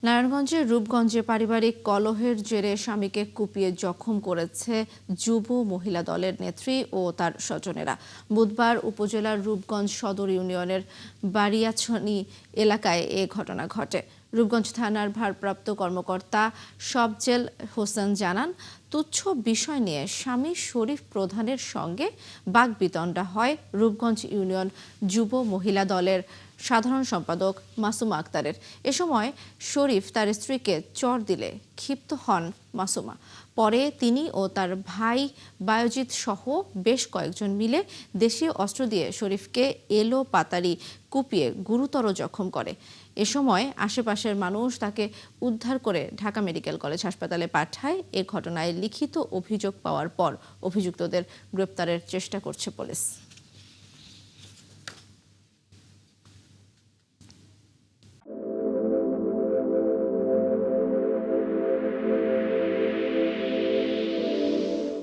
নারায়ণগঞ্জের রূপগঞ্জে পারিবারিক কলহের জেরে স্বামীকে কুপিয়ে জখম করেছে যুব মহিলা দলের নেত্রী ও তার স্বজনেরা। বুধবার উপজেলার রূপগঞ্জ সদর ইউনিয়নের বাড়িয়াছনি এলাকায় এ ঘটনা ঘটে। রূপগঞ্জ থানার ভারপ্রাপ্ত কর্মকর্তা সবজেল হোসেন জানান, তুচ্ছ বিষয় নিয়ে স্বামী শরীফ প্রধানের সঙ্গে বাকবিতণ্ডা হয় রূপগঞ্জ ইউনিয়ন যুব মহিলা দলের সাধারণ সম্পাদক মাসুমা আক্তারের। এ সময় শরীফ তার স্ত্রীকে চর দিলে ক্ষিপ্ত হন মাসুমা। পরে তিনি ও তার ভাই বায়োজিৎ সহ বেশ কয়েকজন মিলে দেশীয় অস্ত্র দিয়ে শরীফকে এলো পাতাড়ি কুপিয়ে গুরুতর জখম করে। এ সময় আশেপাশের মানুষ তাকে উদ্ধার করে ঢাকা মেডিকেল কলেজ হাসপাতালে পাঠায়। এ ঘটনায় লিখিত অভিযোগ পাওয়ার পর অভিযুক্তদের গ্রেপ্তারের চেষ্টা করছে পুলিশ।